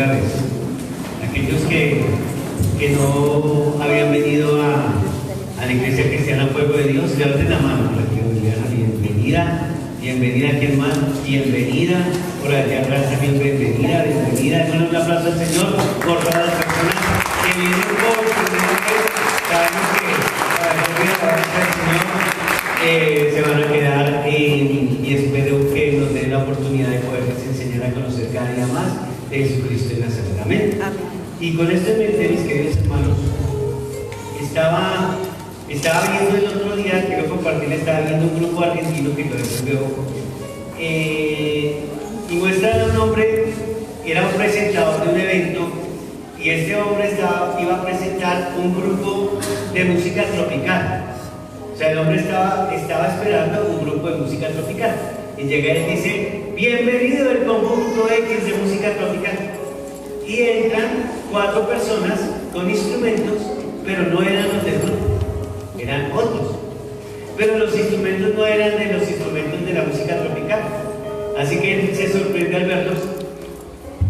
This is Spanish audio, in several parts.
primera vez. Aquellos que no habían venido a la Iglesia Cristiana Fuego de Dios, levanten la mano para que os digan bienvenida. Bienvenida aquí, hermano, bienvenida. Por allá atrás también, bienvenida, bienvenida. Démosle un aplauso al Señor por todas las personas que vienen por primera vez. Sabemos que para que al Señor se van a quedar y espero que nos den la oportunidad de poderles enseñar a conocer cada día más de Jesucristo de Nazaret. Amén. Y con esto en mente, mis queridos hermanos, estaba viendo el otro día, quiero compartir, estaba viendo un grupo argentino que todavía veo, y muestran a un hombre que era un presentador de un evento, y este hombre iba a presentar un grupo de música tropical. O sea, el hombre estaba esperando un grupo de música tropical, y llega y dice: bienvenido el conjunto X de música tropical. Y entran 4 personas con instrumentos, pero no eran los del grupo, eran otros. Pero los instrumentos no eran de los instrumentos de la música tropical. Así que él se sorprende al verlos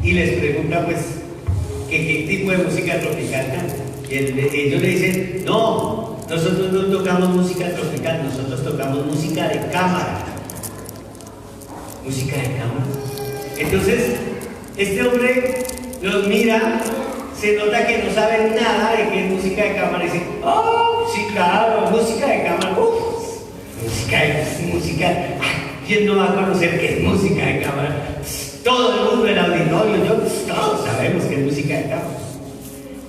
y les pregunta, pues, qué tipo de música tropical cantan. Y ellos le dicen: no, nosotros no tocamos música tropical, nosotros tocamos música de cámara. Música de cámara. Entonces, este hombre los mira, se nota que no saben nada de qué es música de cámara, y dice: oh, sí, claro, música de cámara, música, ¿quién no va a conocer qué es música de cámara? Todo el mundo, el auditorio, todos sabemos que es música de cámara.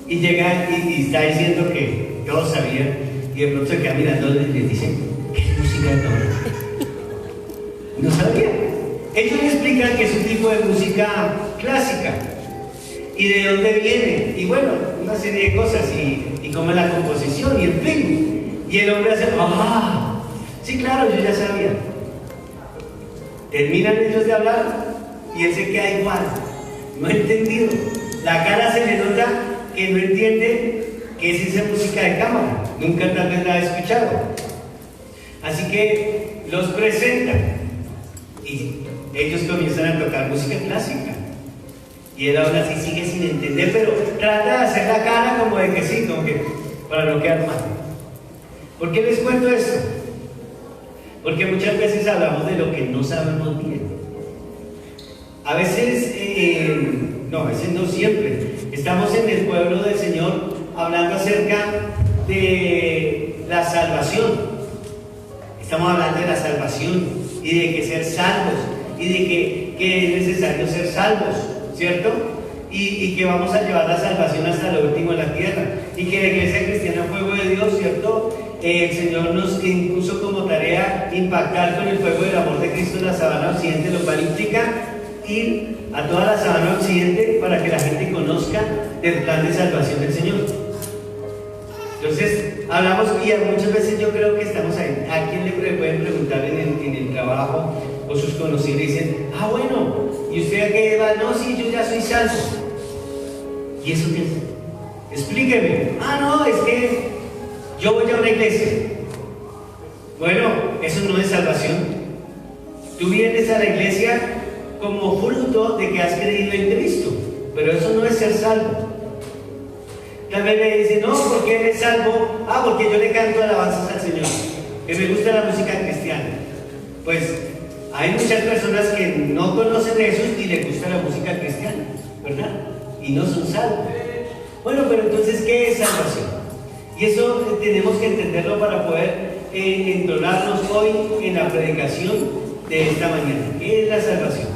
Y llega y está diciendo que todos sabían, y de pronto se queda mirando y les dice: ¿qué es música de cámara? No sabía. Ellos le explican que es un tipo de música clásica. ¿Y de dónde viene? Y bueno, una serie de cosas, y cómo es la composición, y el fin. Y el hombre hace: ¡ah! Sí, claro, yo ya sabía. Terminan ellos de hablar, y él se queda igual. No ha entendido. La cara se le nota que no entiende qué es esa música de cámara. Nunca tal vez la ha escuchado. Así que los presentan, y ellos comienzan a tocar música clásica. Y él ahora sí sigue sin entender, pero trata de hacer la cara como de que sí, como que para no quedar mal. ¿Por qué les cuento esto? Porque muchas veces hablamos de lo que no sabemos bien. A veces no siempre. Estamos en el pueblo del Señor hablando acerca de la salvación. Estamos hablando de la salvación y de que ser salvos y de que es necesario ser salvos, ¿cierto? Y que vamos a llevar la salvación hasta lo último en la tierra, y que la Iglesia Cristiana Fuego de Dios, ¿cierto? El Señor nos impuso como tarea impactar con el fuego del amor de Cristo en la sabana occidente, lo cual implica ir a toda la sabana occidente para que la gente conozca del plan de salvación del Señor. Entonces, hablamos, y muchas veces yo creo que estamos ahí. ¿A quién le pueden preguntar en el trabajo o sus conocidos? Y dicen: ah, bueno, ¿y usted a qué va? No, sí, yo ya soy salvo. ¿Y eso qué es? Explíqueme. Ah, no, es que yo voy a una iglesia. Bueno, eso no es salvación. Tú vienes a la iglesia como fruto de que has creído en Cristo, pero eso no es ser salvo. También le dicen: no, ¿por qué eres salvo? Ah, porque yo le canto alabanzas al Señor, que me gusta la música cristiana. Pues hay muchas personas que no conocen a Jesús y les gusta la música cristiana, ¿verdad? Y no son salvos. Bueno, pero entonces, ¿qué es salvación? Y eso tenemos que entenderlo para poder entonarnos hoy en la predicación de esta mañana. ¿Qué es la salvación?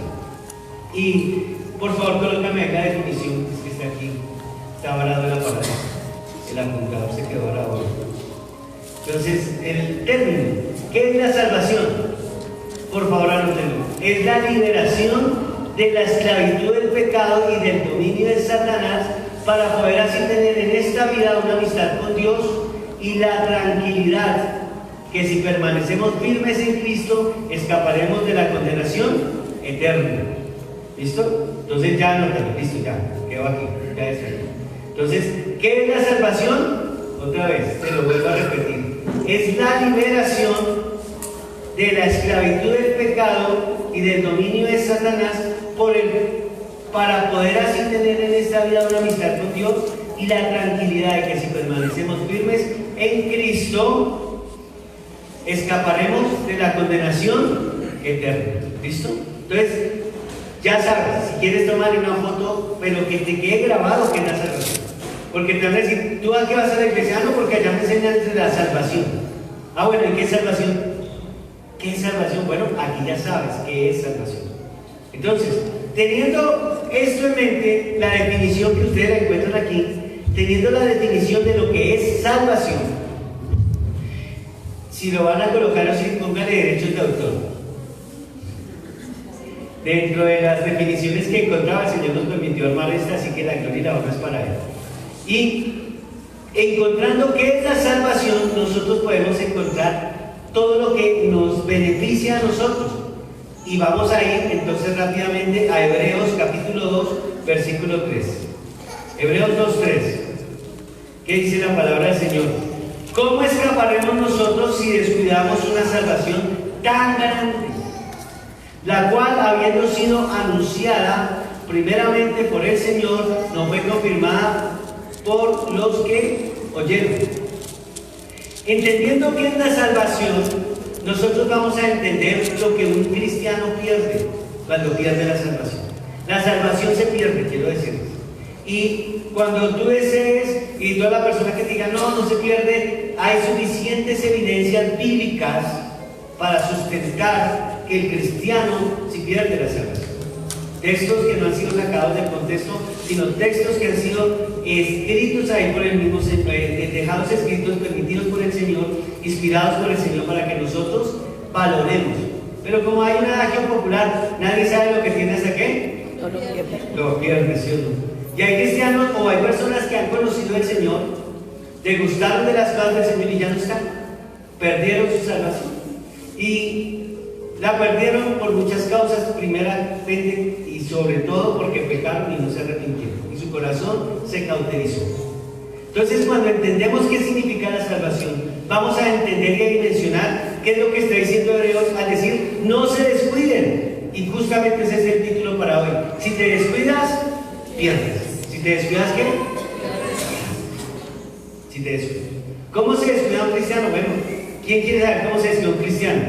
Y por favor, colócame acá la definición, es que está aquí, está varado la palabra. El apuntador se quedó varado. Entonces, el término, ¿qué es la salvación? Por favor, anótenlo. Es la liberación de la esclavitud del pecado y del dominio de Satanás, para poder así tener en esta vida una amistad con Dios y la tranquilidad que si permanecemos firmes en Cristo escaparemos de la condenación eterna. ¿Listo? Entonces ya anótalo, listo, ya quedó aquí, ya está. Entonces, ¿qué es la salvación? Otra vez, te lo vuelvo a repetir. Es la liberación de la esclavitud del pecado y del dominio de Satanás por el para poder así tener en esta vida una amistad con Dios y la tranquilidad de que si permanecemos firmes en Cristo, escaparemos de la condenación eterna. ¿Listo? Entonces, ya sabes, si quieres tomar una foto, pero que te quede grabado que es la salvación. Porque te van a decir, ¿tú a qué vas a la iglesia? No, porque allá me enseñan de la salvación. Ah, bueno, ¿y qué es salvación? ¿Qué es salvación? Bueno, aquí ya sabes qué es salvación. Entonces, teniendo esto en mente, la definición que ustedes la encuentran aquí, teniendo la definición de lo que es salvación, si lo van a colocar así, póngale derechos de autor. Dentro de las definiciones que encontraba, el Señor nos permitió armar esta, así que la gloria y la honra es para Él. Y encontrando qué es la salvación, nosotros podemos encontrar todo lo que nos beneficia a nosotros. Y vamos a ir entonces rápidamente a Hebreos capítulo 2, versículo 3. Hebreos 2, 3. ¿Qué dice la palabra del Señor? ¿Cómo escaparemos nosotros si descuidamos una salvación tan grande? La cual, habiendo sido anunciada primeramente por el Señor, no fue confirmada por los que oyeron. Entendiendo qué es la salvación, nosotros vamos a entender lo que un cristiano pierde cuando pierde la salvación. La salvación se pierde, quiero decirles. Y cuando tú desees, y toda la persona que te diga, no se pierde, hay suficientes evidencias bíblicas para sustentar que el cristiano sí pierde la salvación. Textos que no han sido sacados del contexto, sino textos que han sido escritos ahí por el mismo Señor, dejados escritos, permitidos por el Señor, inspirados por el Señor para que nosotros valoremos. Pero como hay un adagio popular, nadie sabe lo que tiene hasta qué. Lo pierde, ¿sí o no? Y hay cristianos o hay personas que han conocido al Señor, degustaron de las cosas del Señor y ya no están. Perdieron su salvación. Y la perdieron por muchas causas, primeramente y sobre todo porque pecaron y no se arrepintieron. Y su corazón se cauterizó. Entonces, cuando entendemos qué significa la salvación, vamos a entender y a dimensionar qué es lo que está diciendo Hebreos al decir, no se descuiden. Y justamente ese es el título para hoy. Si te descuidas, pierdes. Si te descuidas, ¿qué? Si te descuidas. ¿Cómo se descuida un cristiano? Bueno, ¿quién quiere saber cómo se descuida un cristiano?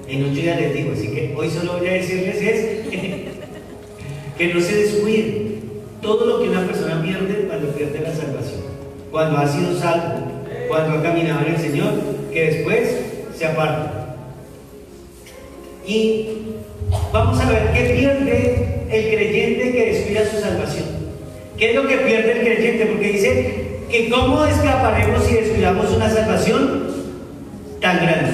En 8 ya les digo, así que hoy solo voy a decirles que no se descuiden. Todo lo que una persona pierde cuando pierde la salvación, cuando ha sido salvo, cuando ha caminado en el Señor, que después se aparta. Y vamos a ver qué pierde el creyente que descuida su salvación. ¿Qué es lo que pierde el creyente? Porque dice que cómo escaparemos si descuidamos una salvación tan grande.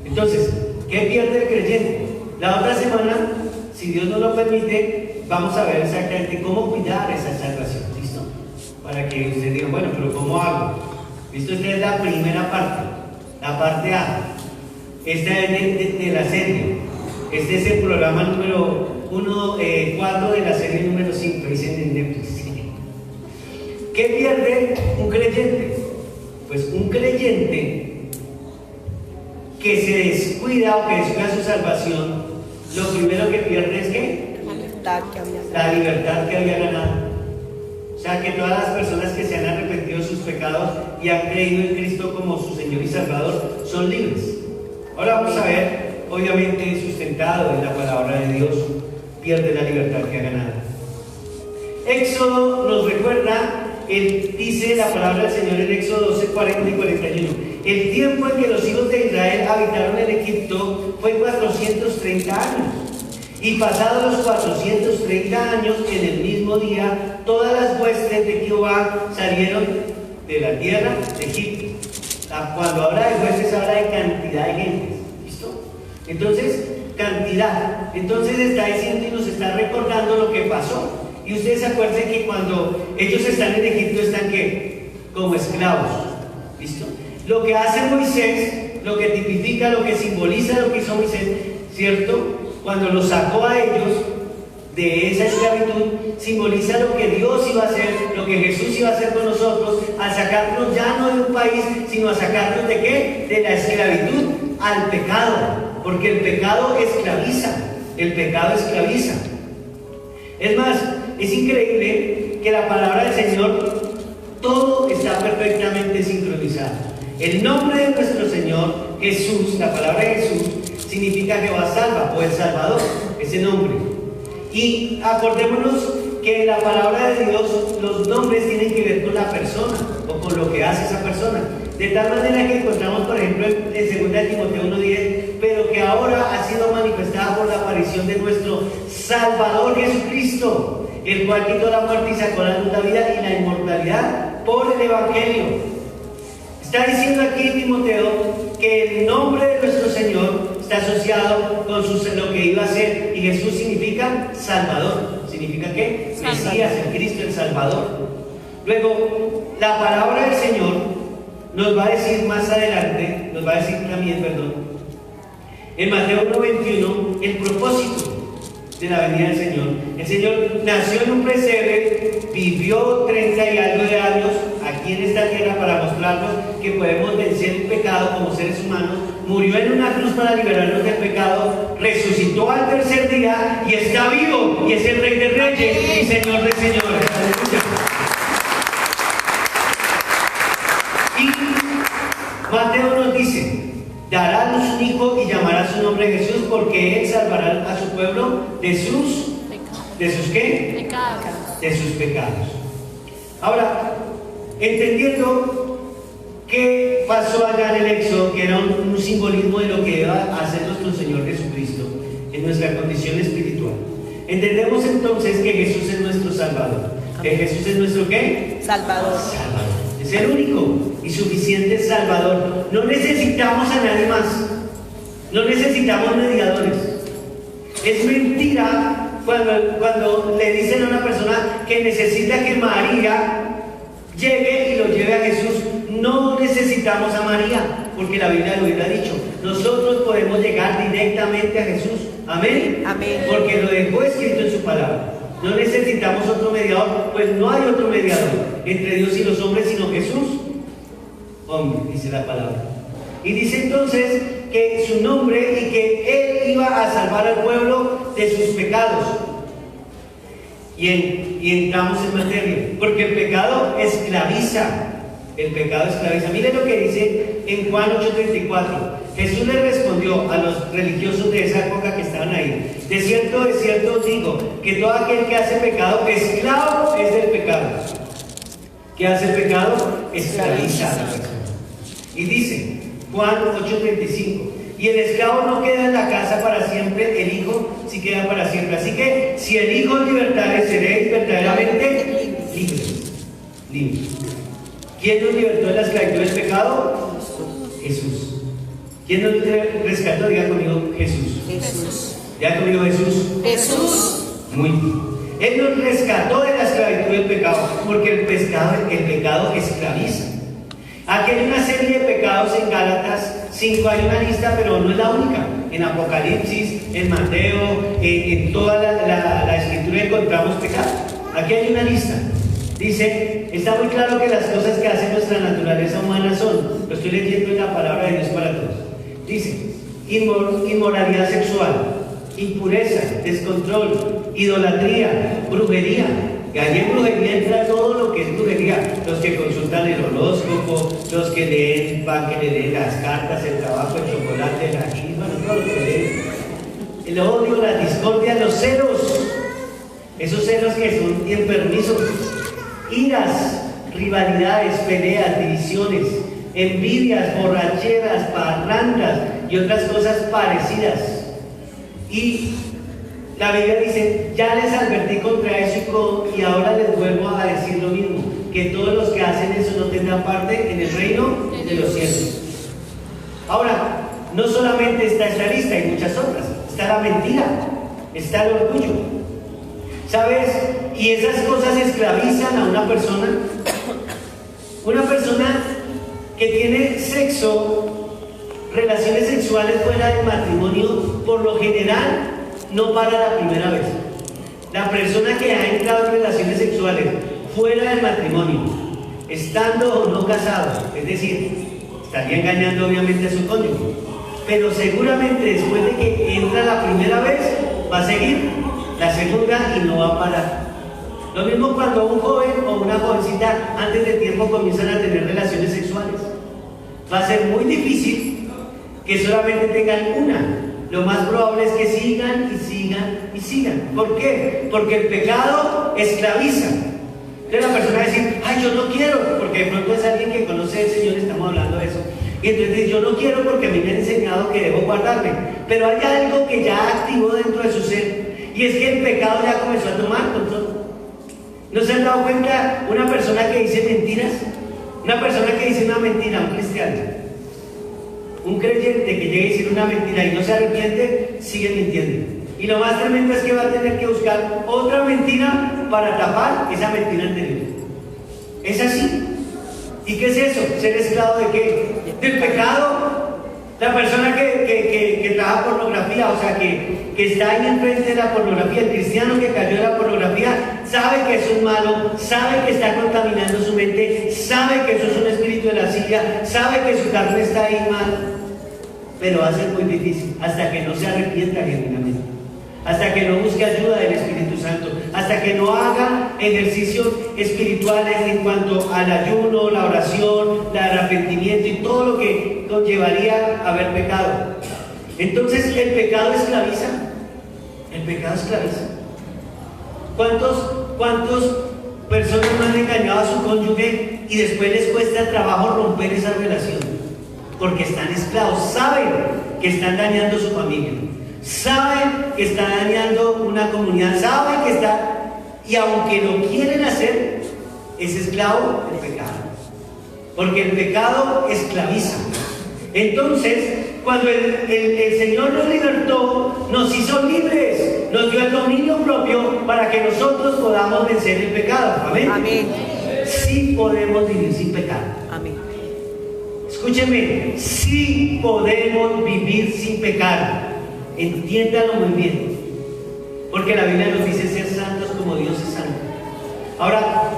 Entonces, ¿qué pierde el creyente? La otra semana, si Dios nos lo permite, vamos a ver exactamente cómo cuidar esa salvación. ¿Listo? Para que ustedes digan, bueno, pero ¿cómo hago? ¿Listo? Esta es la primera parte, la parte A. Esta es de la serie. Este es el programa número 4 de la serie número 5, dicen en Netflix. ¿Qué pierde un creyente? Pues un creyente que se descuida o que descuida su salvación, lo primero que pierde es ¿qué? La libertad que había ganado. O sea, que todas las personas que se han arrepentido de sus pecados y han creído en Cristo como su Señor y Salvador son libres. Ahora vamos a ver, obviamente sustentado en la palabra de Dios, pierde la libertad que ha ganado. Éxodo nos recuerda, dice la palabra del Señor en Éxodo 12, 40 y 41. El tiempo en que los hijos de Israel habitaron en Egipto fue 430 años. Y pasados los 430 años, en el mismo día, todas las huestes de Jehová salieron de la tierra de Egipto. Cuando habla de huestes, habla de cantidad de gente. ¿Listo? Entonces, cantidad. Entonces está diciendo y nos está recordando lo que pasó. Y ustedes se acuerdan que cuando ellos están en Egipto, están ¿qué? Como esclavos. ¿Listo? Lo que hace Moisés, lo que tipifica, lo que simboliza lo que hizo Moisés, ¿cierto? Cuando los sacó a ellos de esa esclavitud, simboliza lo que Dios iba a hacer, lo que Jesús iba a hacer con nosotros, al sacarnos ya no de un país, sino a sacarnos de ¿qué? De la esclavitud al pecado, porque el pecado esclaviza, el pecado esclaviza. Es más, es increíble que la palabra del Señor, todo está perfectamente sincronizado. El nombre de nuestro Señor, Jesús, la palabra Jesús, significa Jehová salva o el Salvador, ese nombre. Y acordémonos que en la palabra de Dios los nombres tienen que ver con la persona o con lo que hace esa persona. De tal manera que encontramos, por ejemplo, en 2 Timoteo 1:10, pero que ahora ha sido manifestada por la aparición de nuestro Salvador Jesucristo, el cual quitó la muerte y sacó a la luz la vida y la inmortalidad por el Evangelio. Está diciendo aquí Timoteo que el nombre de nuestro Señor está asociado con lo que iba a ser, y Jesús significa Salvador. ¿Significa qué? Mesías, el Cristo, el Salvador. Luego, la palabra del Señor nos va a decir más adelante, nos va a decir también, en Mateo 1:21, el propósito de la venida del Señor. El Señor nació en un pesebre, vivió 30 y algo de años aquí en esta tierra para mostrarnos que podemos vencer el pecado como seres humanos, murió en una cruz para liberarnos del pecado, resucitó al tercer día y está vivo, y es el Rey de Reyes y Señor de Señores. Aleluya. Y Mateo nos dice: dará a luz un hijo y llamará su nombre Jesús, porque él salvará a su pueblo de sus ¿qué? Pecados. De sus pecados. Ahora, entendiendo qué pasó allá en el Éxodo, que era un simbolismo de lo que iba a hacer nuestro Señor Jesucristo en nuestra condición espiritual, entendemos entonces que Jesús es nuestro Salvador. ¿Que Jesús es nuestro qué? Salvador. Es el único y suficiente Salvador. No necesitamos a nadie más. No necesitamos mediadores. Es mentira cuando le dicen a una persona que necesita que María llegue y lo lleve a Jesús. No necesitamos a María, porque la Biblia lo hubiera dicho. Nosotros podemos llegar directamente a Jesús. Amén. Amén. Porque lo dejó escrito en su palabra. No necesitamos otro mediador, pues no hay otro mediador entre Dios y los hombres, sino Jesús, hombre, dice la palabra. Y dice entonces que su nombre y que Él iba a salvar al pueblo de sus pecados. Y entramos en materia, porque el pecado esclaviza. El pecado esclaviza. Mire lo que dice en Juan 8:34. Jesús le respondió a los religiosos de esa época que estaban ahí: de cierto os digo, que todo aquel que hace pecado, esclavo es del pecado. ¿Qué hace el pecado? Esclaviza a la persona. Y dice Juan 8:35: y el esclavo no queda en la casa para siempre, el hijo sí queda para siempre. Así que si el hijo os libertare, seréis verdaderamente libres. ¿Quién nos libertó de la esclavitud del pecado? Jesús. ¿Quién nos rescató? Diga conmigo, Jesús. Jesús. Diga conmigo, Jesús. Jesús. Muy bien. Él nos rescató de la esclavitud del pecado, porque el pecado esclaviza. Aquí hay una serie de pecados en Gálatas 5, hay una lista, pero no es la única. En Apocalipsis, en Mateo, en toda la escritura encontramos pecados. Aquí hay una lista. Dice, está muy claro que las cosas que hace nuestra naturaleza humana son, lo estoy leyendo en la palabra de Dios para todos. Dice, inmoralidad sexual, impureza, descontrol, idolatría, brujería. Y allí en brujería entra todo lo que es brujería. Los que consultan el horóscopo, los que leen, que le leen las cartas, el trabajo, el chocolate, la chisma, no todo lo que leen. El odio, la discordia, los celos. Esos celos que son enfermizos. Iras, rivalidades, peleas, divisiones, envidias, borracheras, parrandas y otras cosas parecidas. Y la Biblia dice, ya les advertí contra eso y ahora les vuelvo a decir lo mismo, que todos los que hacen eso no tendrán parte en el reino de los cielos. Ahora, no solamente está esta lista, hay muchas otras. Está la mentira, está el orgullo, ¿sabes? Y esas cosas esclavizan a una persona. Una persona que tiene sexo, relaciones sexuales fuera del matrimonio, por lo general no para la primera vez. La persona que ha entrado en relaciones sexuales fuera del matrimonio, estando o no casado, es decir, estaría engañando obviamente a su cónyuge, pero seguramente después de que entra la primera vez va a seguir la segunda y no va a parar. Lo mismo cuando un joven o una jovencita antes de tiempo comienzan a tener relaciones sexuales. Va a ser muy difícil que solamente tengan una. Lo más probable es que sigan y sigan y sigan. ¿Por qué? Porque el pecado esclaviza. Entonces la persona va a decir, ay, yo no quiero, porque de pronto es alguien que conoce al Señor, estamos hablando de eso. Y entonces dice, yo no quiero porque a mí me han enseñado que debo guardarme. Pero hay algo que ya activó dentro de su ser, y es que el pecado ya comenzó a tomar control. ¿No se han dado cuenta una persona que dice mentiras? Una persona que dice una mentira, un cristiano, un creyente que llegue a decir una mentira y no se arrepiente, sigue mintiendo. Y lo más tremendo es que va a tener que buscar otra mentira para tapar esa mentira anterior. Es así. ¿Y qué es eso? ¿Ser esclavo de qué? Del pecado. La persona que trabaja pornografía, o sea, que está ahí enfrente de la pornografía, el cristiano que cayó en la pornografía, sabe que eso es malo, sabe que está contaminando su mente, sabe que eso es un espíritu de la silla, sabe que su carne está ahí mal, pero va a ser muy difícil hasta que no se arrepienta genuinamente, hasta que no busque ayuda del Espíritu Santo, hasta que no haga ejercicios espirituales en cuanto al ayuno, la oración, el arrepentimiento y todo lo que conllevaría haber pecado. Entonces el pecado esclaviza. El pecado esclaviza. ¿Cuántas personas no han engañado a su cónyuge y después les cuesta trabajo romper esa relación? Porque están esclavos, saben que están dañando su familia, saben que están dañando una comunidad, saben que está, y aunque lo quieren hacer, es esclavo del pecado. Porque el pecado esclaviza. Entonces, cuando el Señor nos libertó, nos hizo libres, nos dio el dominio propio para que nosotros podamos vencer el pecado. Amén. Amén. Sí podemos vivir sin pecado. Amén. Escúcheme, sí podemos vivir sin pecado. Entiéndalo muy bien. Porque la Biblia nos dice ser santos como Dios es santo. Ahora,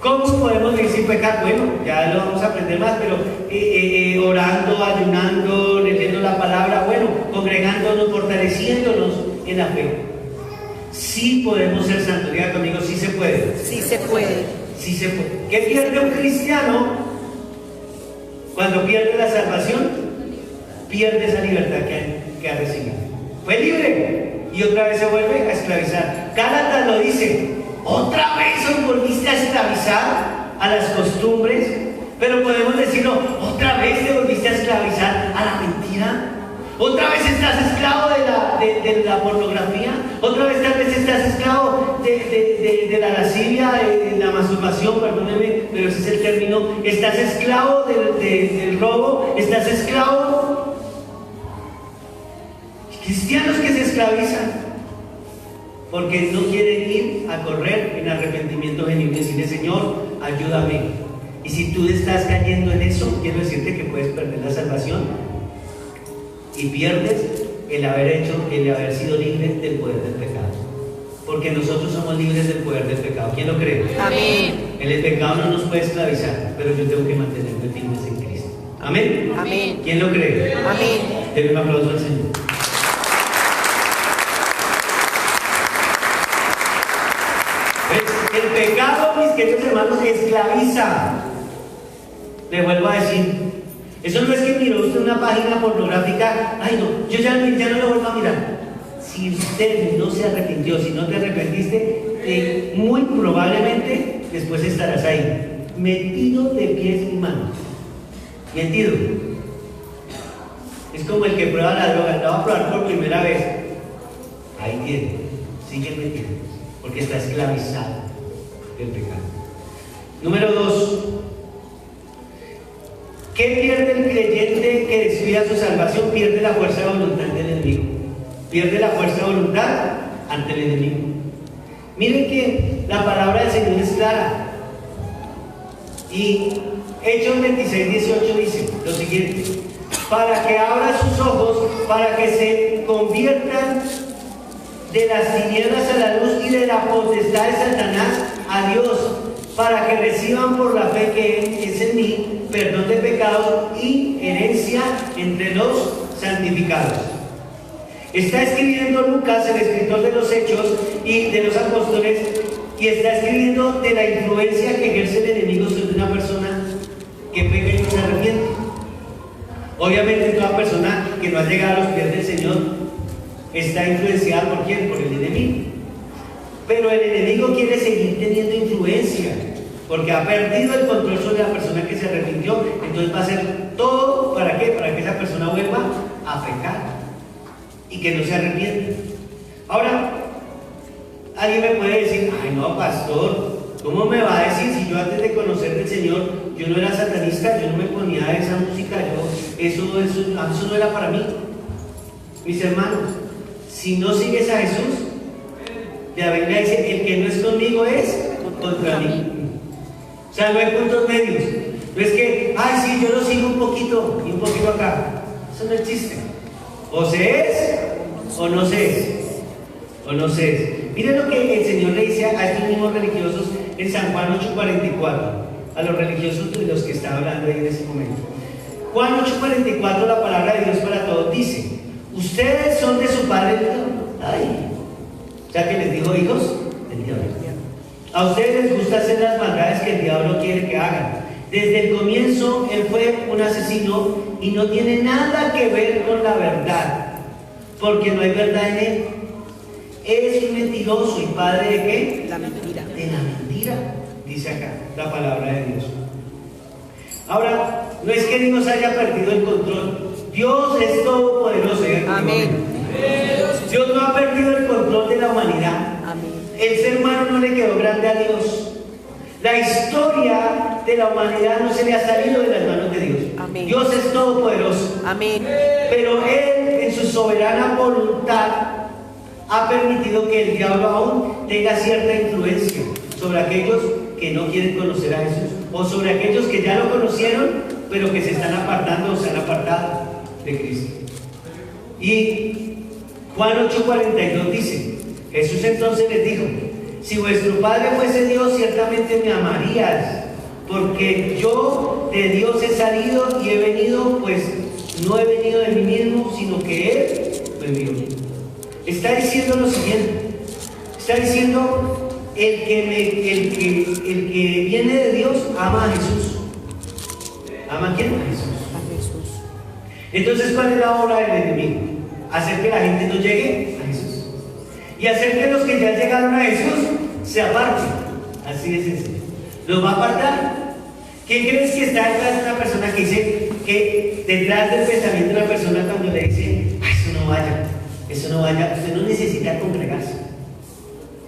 ¿cómo podemos vivir sin pecar? Bueno, ya lo vamos a aprender más, pero orando, ayunando, leyendo la palabra, bueno, congregándonos, fortaleciéndonos en la fe. Sí podemos ser santos. Diga conmigo, sí se puede. Sí se puede. Sí se puede. ¿Qué pierde un cristiano cuando pierde la salvación? Pierde esa libertad que ha recibido. Fue libre y otra vez se vuelve a esclavizar. Gálatas lo dice. ¿Otra vez os volviste a esclavizar a las costumbres? Pero podemos decirlo, ¿otra vez te volviste a esclavizar a la mentira? ¿Otra vez estás esclavo de la pornografía? ¿Otra vez tal vez estás esclavo de la lascivia, de la masturbación? Perdóneme, pero ese es el término. ¿Estás esclavo del robo? ¿Estás esclavo? Cristianos que se esclavizan porque no quieren ir a correr en arrepentimiento genuino y decirle, Señor, ayúdame. Y si tú estás cayendo en eso, quiero decirte que puedes perder la salvación y pierdes el haber sido libre del poder del pecado. Porque nosotros somos libres del poder del pecado. ¿Quién lo cree? Amén. El pecado no nos puede esclavizar, pero yo tengo que mantenerme firmes en Cristo. Amén. Amén. ¿Quién lo cree? Amén. Denle un aplauso al Señor. El pecado, mis queridos hermanos, esclaviza. Le vuelvo a decir, eso no es que miró usted una página pornográfica, ay no, yo ya no lo vuelvo a mirar. Si usted no se arrepintió, si no te arrepentiste, muy probablemente después estarás ahí, metido de pies y manos. Metido. Es como el que prueba la droga, la va a probar por primera vez. Ahí tiene, sigue metido, porque está esclavizado del pecado. Número 2. ¿Qué pierde el creyente que descuida su salvación? Pierde la fuerza de voluntad ante el enemigo. Pierde la fuerza de voluntad ante el enemigo. Miren que la palabra del Señor es clara. Y Hechos 26, 18 dice lo siguiente: para que abra sus ojos, para que se conviertan de las tinieblas a la luz y de la potestad de Satanás a Dios, para que reciban por la fe que es en mí perdón de pecados y herencia entre los santificados. Está escribiendo Lucas, el escritor de los Hechos y de los Apóstoles, y está escribiendo de la influencia que ejerce el enemigo sobre una persona que peca y no se arrepiente. Obviamente toda persona que no ha llegado a los pies del Señor está influenciada ¿por quién? Por el enemigo. Pero el enemigo quiere seguir teniendo influencia, porque ha perdido el control sobre la persona que se arrepintió. Entonces va a hacer todo, ¿para qué? Para que esa persona vuelva a pecar y que no se arrepienta. Ahora, alguien me puede decir, ay no, pastor, ¿cómo me va a decir si yo antes de conocer al Señor, yo no era satanista, yo no me ponía esa música, eso no era para mí? Mis hermanos, si no sigues a Jesús, la Biblia dice, el que no es conmigo es contra mí. O sea, no hay puntos medios. No es que, ay sí, yo lo sigo un poquito y un poquito acá. Eso no existe. O se es o no se es. O no se es. Miren lo que el Señor le dice a estos mismos religiosos en San Juan 8:44, a los religiosos de los que está hablando ahí en ese momento. Juan 8:44, la palabra de Dios para todos dice, ustedes son de su padre el diablo. Ay, ya que les dijo hijos del diablo. A ustedes les gusta hacer las maldades que el diablo quiere que hagan. Desde el comienzo él fue un asesino y no tiene nada que ver con la verdad, porque no hay verdad en él. Es un mentiroso y padre de ¿qué? La mentira. De la mentira, dice acá la palabra de Dios. Ahora, no es que Dios haya perdido el control. Dios es todopoderoso. Amén. Dios no ha perdido el control de la humanidad. Amén. El ser humano no le quedó grande a Dios. La historia de la humanidad no se le ha salido de las manos de Dios. Amén. Dios es todopoderoso. Amén. Pero Él, en su soberana voluntad, ha permitido que el diablo aún tenga cierta influencia sobre aquellos que no quieren conocer a Jesús, o sobre aquellos que ya lo conocieron, pero que se están apartando o se han apartado de Cristo. Y Juan 8:42 dice, Jesús entonces les dijo, si vuestro Padre fuese Dios, ciertamente me amarías, porque yo de Dios he salido y he venido, pues no he venido de mí mismo, sino que Él me envió. Está diciendo lo siguiente, está diciendo, el que viene de Dios ama a Jesús. ¿Ama a quién? A Jesús. A Jesús. Entonces, ¿cuál es la obra del enemigo? Hacer que la gente no llegue a Jesús. Y hacer que los que ya llegaron a Jesús se aparten. Así de sencillo. ¿Los va a apartar? ¿Quién crees que está detrás de una persona que dice que detrás del pensamiento de una persona cuando le dice, ay, eso no vaya, usted no necesita congregarse?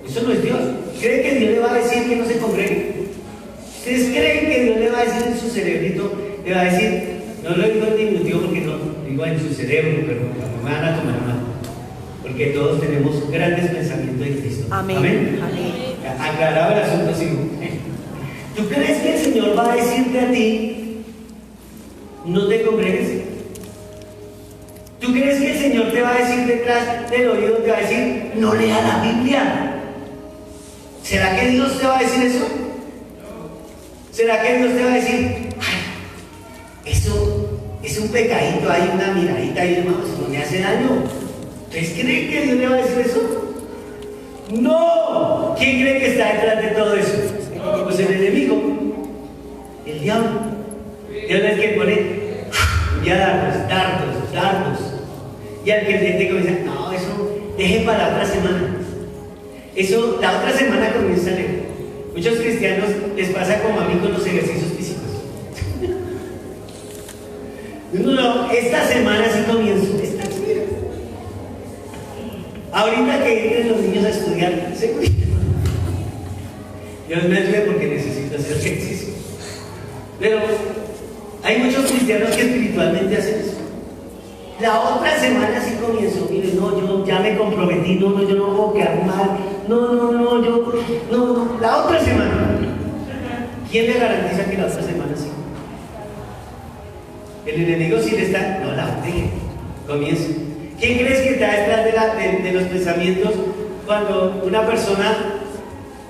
Eso no es Dios. ¿Cree que Dios le va a decir que no se congregue? ¿Ustedes creen que Dios le va a decir en su cerebrito, le va a decir, no lo digo en diminutivo porque no, digo en su cerebro, pero no me van a tomar mal, porque todos tenemos grandes pensamientos en Cristo? Amén. Amén. Amén. Aclarado el asunto, sí. ¿Tú crees que el Señor va a decirte a ti, no te congregues? ¿Tú crees que el Señor te va a decir detrás del oído, te va a decir, no lea la Biblia? ¿Será que Dios te va a decir eso? ¿Será que Dios te va a decir, ay, eso es un pecadito, hay una miradita ahí, hermano, eso no me hace daño? ¿Ustedes creen que Dios le va a decir eso? ¡No! ¿Quién cree que está detrás de todo eso? Pues el enemigo, el diablo. Dios es el que pone ya dardos. Y al que el gente comienza, no, eso deje para la otra semana. Eso, la otra semana comienza a leer. Muchos cristianos les pasa como a mí con los ejercicios físicos. No, esta semana sí comienzo. Ahorita que entren los niños a estudiar, se cuidan. Dios me ayude porque necesito hacer ejercicio. Pero hay muchos cristianos que espiritualmente hacen eso. La otra semana sí comienzo. Mire, no, yo ya me comprometí, no, yo no puedo quedar mal. No, la otra semana. ¿Quién le garantiza que la otra semana sí? El enemigo sí le está, no, la deje, comienza. ¿Quién crees que está detrás de los pensamientos cuando una persona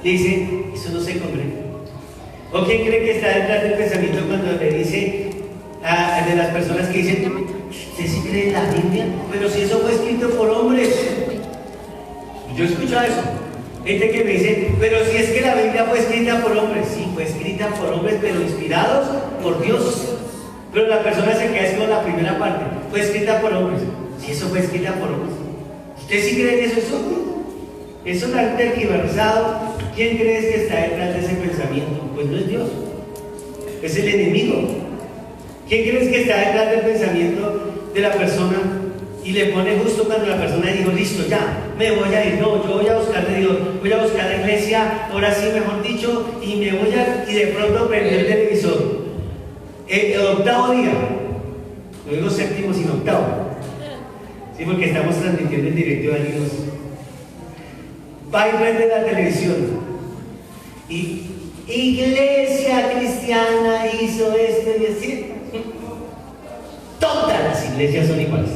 le dice, eso no se congrega? ¿O quién cree que está detrás del pensamiento cuando le dice de las personas que dicen, ¿usted sí cree en la Biblia? Pero si eso fue escrito por hombres. Yo he escuchado eso. Gente que me dice, pero si es que la Biblia fue escrita por hombres. Sí, fue escrita por hombres, pero inspirados por Dios. Pero la persona se queda con la primera parte. Fue escrita por hombres. Si eso fue escrita por hombres. ¿Usted sí cree en eso? Eso está tergiversado. ¿Quién crees que está detrás de ese pensamiento? Pues no es Dios. Es el enemigo. ¿Quién crees que está detrás del pensamiento de la persona? Y le pone justo cuando la persona dijo, listo, ya, me voy a ir. No, yo voy a buscar de Dios, voy a buscar la iglesia, ahora sí, mejor dicho, y me voy a, y de pronto prender el televisor. El octavo día, no digo séptimo, sino octavo. Sí, porque estamos transmitiendo en directo a Dios. Va y prende la televisión. Y iglesia cristiana hizo esto y así. Todas las iglesias son iguales.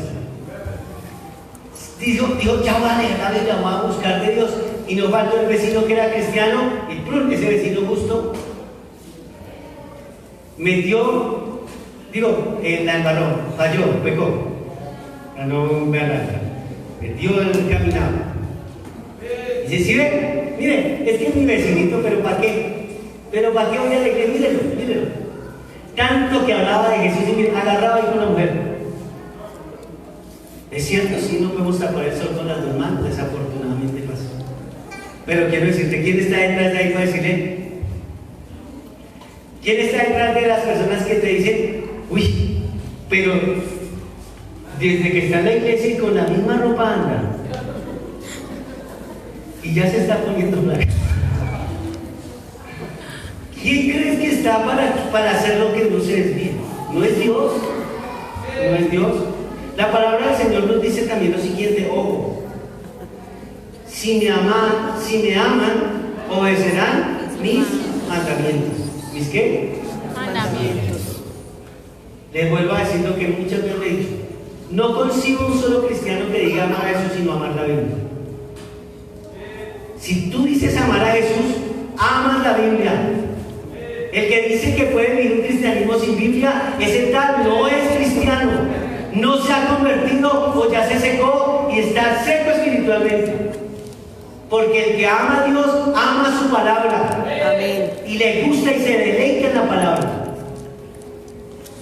Dijo, ya va a leer la Biblia, vamos a buscar de Dios. Y nos faltó el vecino que era cristiano, y ¡plum! Ese vecino justo metió, la embarró, falló, pecó. No me agarra. Metió el caminado. Dice, ¿sí ve? Mire, es que es mi vecinito, pero ¿para qué? ¿Pero para qué voy a leer? Mírelo. Tanto que hablaba de Jesús y me agarraba ahí con la mujer. Es cierto, sí, no podemos tapar el sol con las dos manos, desafortunadamente pasa. Pero quiero decirte, ¿quién está detrás de ahí para decirle? ¿Quién está detrás de las personas que te dicen, uy, pero desde que está en la iglesia y con la misma ropa anda? Y ya se está poniendo blanca. ¿Quién crees que está para hacer lo que no se desvía? ¿No es Dios? ¿No es Dios? La palabra del Señor nos dice también lo siguiente, ojo, si me aman, obedecerán mis mandamientos. ¿Mis qué? Mandamientos. Les vuelvo a decir lo que muchas veces he dicho. No concibo un solo cristiano que diga amar a Jesús sino amar la Biblia. Si tú dices amar a Jesús, amas la Biblia. El que dice que puede vivir un cristianismo sin Biblia, ese tal no es cristiano. No se ha convertido o ya se secó y está seco espiritualmente. Porque el que ama a Dios, ama su palabra. Amén. Y le gusta y se deleita en la palabra.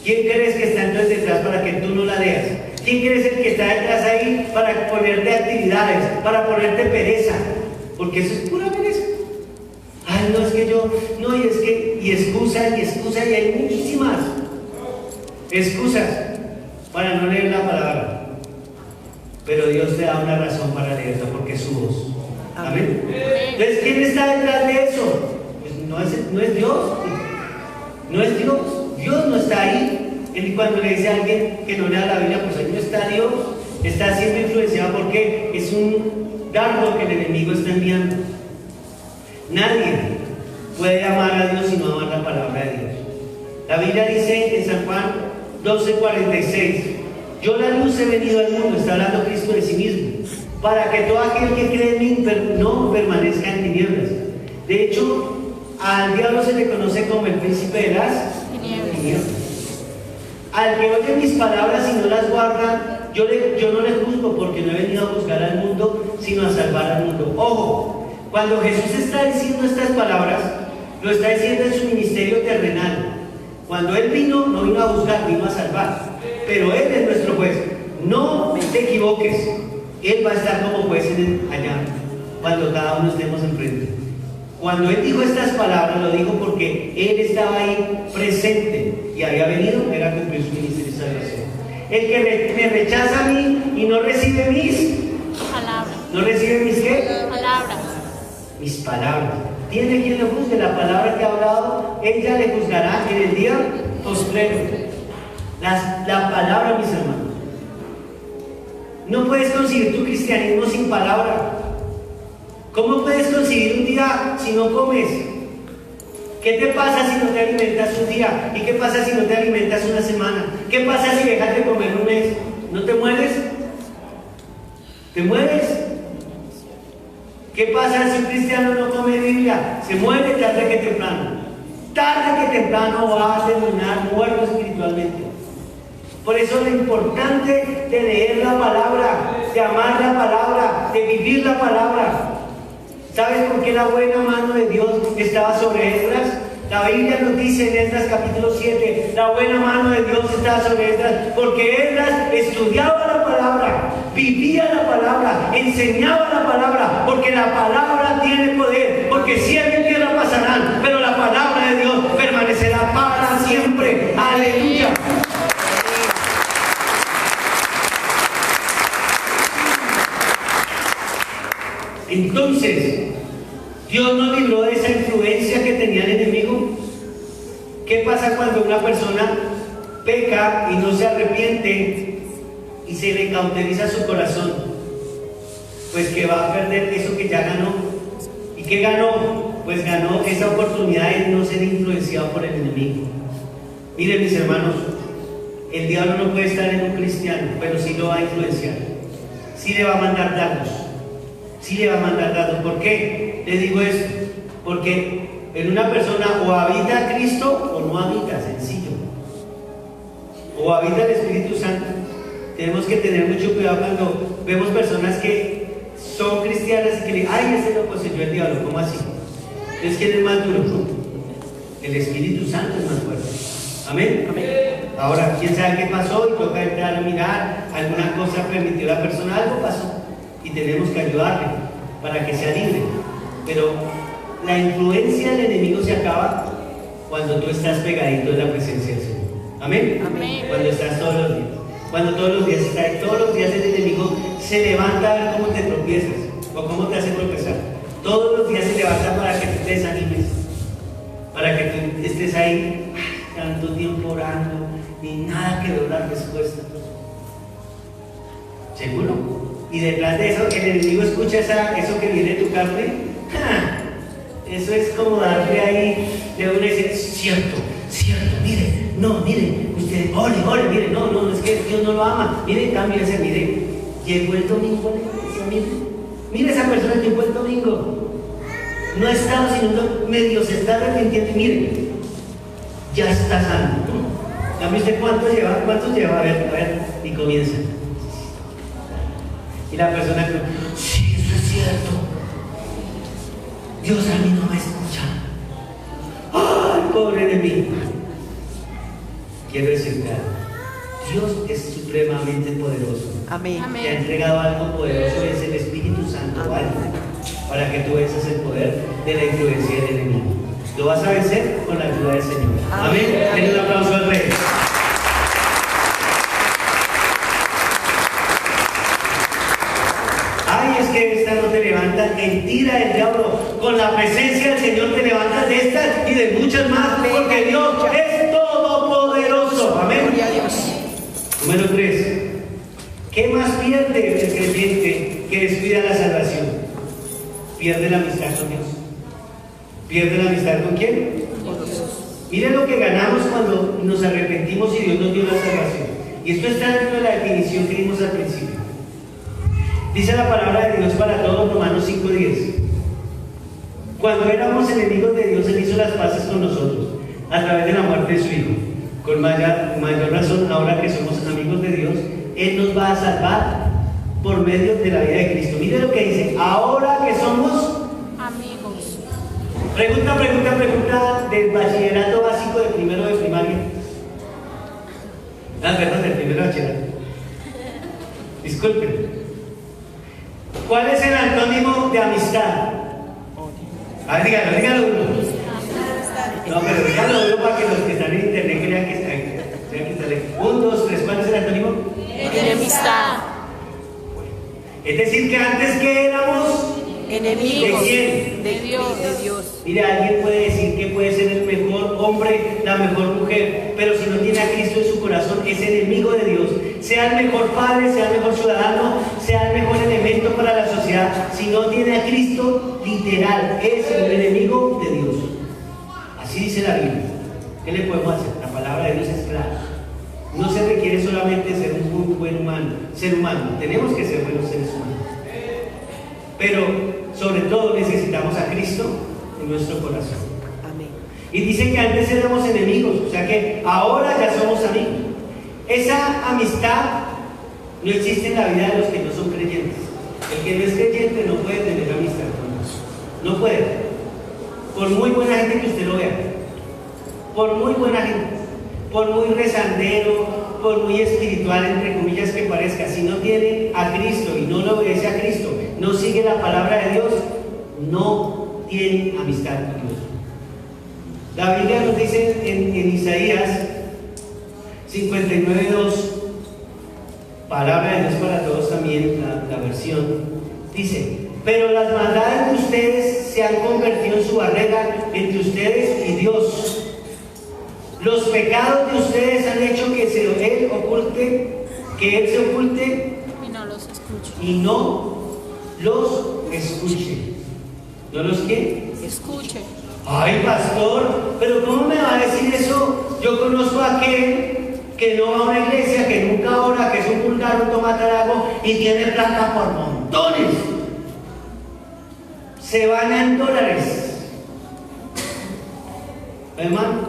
¿Quién crees que está entonces detrás para que tú no la leas? ¿Quién crees el que está detrás ahí para ponerte actividades, para ponerte pereza? Porque eso es pura pereza. Ay, no, es que yo, no, y es que, y excusa, y hay muchísimas excusas para no leer la palabra. Pero Dios te da una razón para leerla, porque es su voz. Amén. Entonces, ¿quién está detrás de eso? Pues no es Dios. No es Dios. Dios no está ahí. Cuando le dice a alguien que no lea la Biblia, pues ahí no está Dios. Está siendo influenciado porque es un dardo que el enemigo está enviando. Nadie puede amar a Dios si no amar la palabra de Dios. La Biblia dice en San Juan 12:46, yo la luz he venido al mundo, está hablando Cristo de sí mismo, para que todo aquel que cree en mí no permanezca en tinieblas. De hecho, al diablo se le conoce como el príncipe de las tinieblas. Al que oye mis palabras y no las guarda, yo no le juzgo, porque no he venido a juzgar al mundo, sino a salvar al mundo. Ojo, cuando Jesús está diciendo estas palabras, lo está diciendo en su ministerio terrenal. Cuando Él vino, no vino a juzgar, vino a salvar. Pero Él es nuestro juez. No te equivoques. Él va a estar como juez allá, cuando cada uno estemos enfrente. Cuando Él dijo estas palabras, lo dijo porque Él estaba ahí presente y había venido, era a cumplir su ministerio de salvación. El que me rechaza a mí y no recibe mis palabras. ¿No recibe mis qué? Palabras. Mis palabras. ¿Tiene quien le juzgue? La palabra que ha hablado, ella le juzgará en el día postrero. La palabra, mis hermanos. No puedes conseguir tu cristianismo sin palabra. ¿Cómo puedes conseguir un día si no comes? ¿Qué te pasa si no te alimentas un día? ¿Y qué pasa si no te alimentas una semana? ¿Qué pasa si dejas de comer un mes? ¿No te mueres? ¿Te mueres? ¿Qué pasa si un cristiano no come Biblia? Se muere tarde que temprano. Tarde que temprano va a terminar muerto espiritualmente. Por eso lo importante de leer la palabra, de amar la palabra, de vivir la palabra. ¿Sabes por qué la buena mano de Dios estaba sobre Esdras? La Biblia nos dice en Esdras capítulo 7, la buena mano de Dios estaba sobre Esdras, porque Esdras estudiaba la palabra, vivía la palabra, enseñaba la palabra, porque la palabra tiene poder, porque cielo y tierra pasarán, pero la palabra de Dios permanecerá para siempre. Aleluya. Entonces, Dios nos libró de esa influencia que tenía el enemigo. ¿Qué pasa cuando una persona peca y no se arrepiente y se le cauteriza su corazón? Pues que va a perder eso que ya ganó. ¿Y qué ganó? Pues ganó esa oportunidad de no ser influenciado por el enemigo. Miren, mis hermanos, el diablo no puede estar en un cristiano, pero sí lo va a influenciar. Sí le va a mandar datos. Sí le va a mandar datos. ¿Por qué le digo esto? Porque en una persona o habita Cristo o no habita, sencillo. O habita el Espíritu Santo. Tenemos que tener mucho cuidado cuando vemos personas que son cristianas y que le ay, ese lo poseyó el diablo. ¿Cómo así? Entonces, ¿quién es más duro? El Espíritu Santo es más fuerte. Amén. Amén. Ahora, ¿quién sabe qué pasó? Y toca entrar a mirar, alguna cosa permitió a la persona, algo pasó. Y tenemos que ayudarle para que sea libre. Pero la influencia del enemigo se acaba cuando tú estás pegadito en la presencia del Señor. Amén. Amén. Cuando estás todos los días. Cuando todos los días estás, todos los días el enemigo se levanta a ver cómo te tropiezas o cómo te hace tropezar. Todos los días se levanta para que te desanimes, para que tú estés ahí tanto tiempo orando y nada que ver la respuesta. ¿Seguro? Y detrás de eso, el enemigo escucha eso que viene de tu carne. Eso es como darle ahí, le uno dice, cierto, mire, no, mire, usted, ore, mire, no, es que Dios no lo ama. Mire, cámbiese, mire, llegó el domingo a la iglesia, mire esa persona llegó el domingo. No estaba sino medio se está arrepintiendo y mire, ya está sano. ¿Cambia usted cuánto lleva? A ver, y comienza. Y la persona que, sí, eso es cierto. Dios a mí no me escucha. ¡Ay, pobre de mí! Quiero decirte algo. Dios es supremamente poderoso. Amén. Te ha entregado algo poderoso, es el Espíritu Santo, algo, para que tú venzas el poder de la influencia del enemigo. Lo vas a vencer con la ayuda del Señor. Amén. Denle un aplauso al Rey. Es que esta no te levanta, mentira del diablo. Con la presencia del Señor te levantas de estas y de muchas más, porque Dios es todopoderoso. Amén. Número 3. ¿Qué más pierde el creyente que descuida la salvación? Pierde la amistad con Dios. ¿Pierde la amistad con quién? Miren lo que ganamos cuando nos arrepentimos y Dios nos dio la salvación. Y esto está dentro de la definición que dimos al principio. Dice la palabra de Dios para todos, Romanos 5:10. Cuando éramos enemigos de Dios, Él hizo las paces con nosotros a través de la muerte de su Hijo. Con mayor razón, ahora que somos amigos de Dios, Él nos va a salvar por medio de la vida de Cristo. Mire lo que dice, ahora que somos amigos. Pregunta del bachillerato básico de primero de primaria. Perdón, del primero de bachillerato. Disculpen. ¿Cuál es el antónimo de amistad? A ver, dígalo uno. No, pero dígalo uno para que los que están en internet crean que está lejos. 1, 2, 3, ¿cuál es el antónimo? Enemistad. Es decir, que antes que éramos Enemigos. ¿de quién? De Dios. Mira, alguien puede decir que puede ser el mejor hombre, la mejor mujer, pero si no tiene a Cristo en su corazón, es enemigo de Dios. Sea el mejor padre, sea el mejor ciudadano, sea el mejor elemento para la sociedad. Si no tiene a Cristo, literal, es un enemigo de Dios. Así dice la Biblia. ¿Qué le podemos hacer? La palabra de Dios es clara. No se requiere solamente ser un muy buen ser humano. Tenemos que ser buenos seres humanos. Pero sobre todo necesitamos a Cristo en nuestro corazón. Amén. Y dice que antes éramos enemigos, o sea que ahora ya somos amigos. Esa amistad no existe en la vida de los que no son creyentes. El que no es creyente no puede tener amistad con Dios. No puede. Por muy buena gente que usted lo vea, por muy buena gente, por muy rezandero, por muy espiritual, entre comillas, que parezca, si no tiene a Cristo y no le obedece a Cristo, no sigue la palabra de Dios, no tiene amistad con Dios. La Biblia nos dice en Isaías 59:2, palabra de Dios para todos también, la versión, dice: pero las maldades de ustedes se han convertido en su barrera entre ustedes y Dios. Los pecados de ustedes han hecho que Él se oculte Y no los escucho. y no los escuche. ¿No los qué? Escuche. Ay, pastor, pero ¿cómo me va a decir eso? Yo conozco a aquel que no va a una iglesia, que nunca ora, que es un vulgar, un toma trago y tiene plata por montones. Se baña en dólares. Hermano,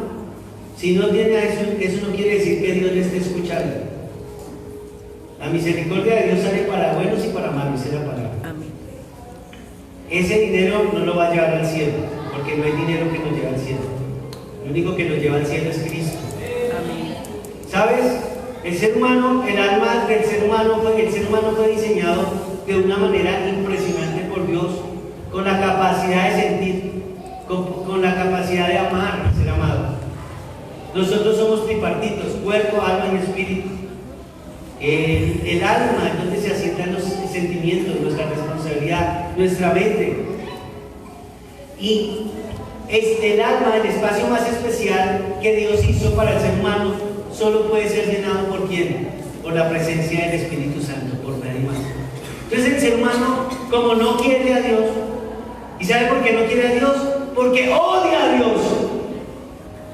si no tiene eso no quiere decir que Dios le esté escuchando. La misericordia de Dios sale para buenos y para malos, esa es la palabra. Amén. Ese dinero no lo va a llevar al cielo, porque no hay dinero que nos lleve al cielo. Lo único que nos lleva al cielo es Cristo. Amén. ¿Sabes? El ser humano, el alma del ser humano, el ser humano fue diseñado de una manera impresionante por Dios, con la capacidad de sentir, con la capacidad de amar, ser amado. Nosotros somos tripartitos, cuerpo, alma y espíritu. El alma es donde se asientan los sentimientos, nuestra responsabilidad, nuestra mente. Y el alma, el espacio más especial que Dios hizo para el ser humano, solo puede ser llenado ¿por quién? Por la presencia del Espíritu Santo, por nadie más. Entonces el ser humano, como no quiere a Dios, ¿y sabe por qué no quiere a Dios? Porque odia a Dios.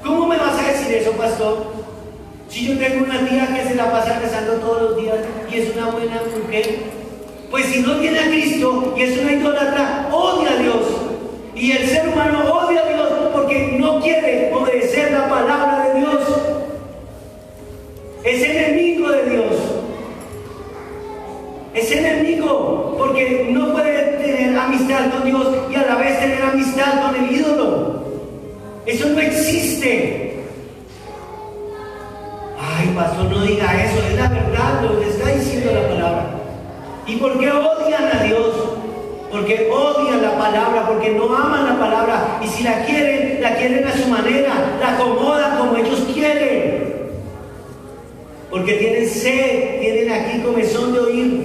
¿Cómo me vas a decir eso, pastor? Si yo tengo una tía que se la pasa rezando todos los días y es una buena mujer, pues si no tiene a Cristo y es una idólatra, odia a Dios. Y el ser humano odia a Dios porque no quiere obedecer la palabra de Dios. Es enemigo de Dios. Es enemigo porque no puede tener amistad con Dios y a la vez tener amistad con el ídolo. Eso no existe. Ay, pastor, no diga eso, es la verdad lo que está diciendo la palabra. ¿Y por qué odian a Dios? Porque odian la palabra, porque no aman la palabra, y si la quieren a su manera, la acomodan como ellos quieren. Porque tienen sed, tienen aquí comezón de oír.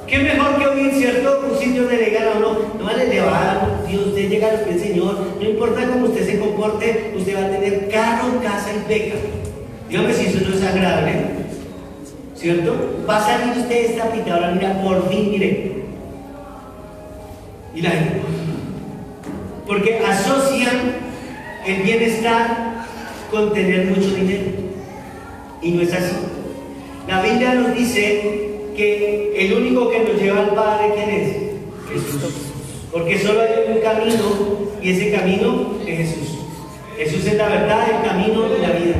¿Qué mejor que oír, cierto? Un sitio donde le digan a uno: no vale, le va a dar Dios, usted llega a los pies del Señor, no importa cómo usted se comporte, usted va a tener carro, casa y beca. Dígame si eso no es agradable, ¿cierto? Va a salir usted de esta pitadora, mira, por fin, mire. Y la gente, porque asocian el bienestar con tener mucho dinero. Y no es así. La Biblia nos dice que el único que nos lleva al Padre, ¿quién es? Jesús. Porque solo hay un camino, y ese camino es Jesús. Jesús es la verdad, el camino y la vida.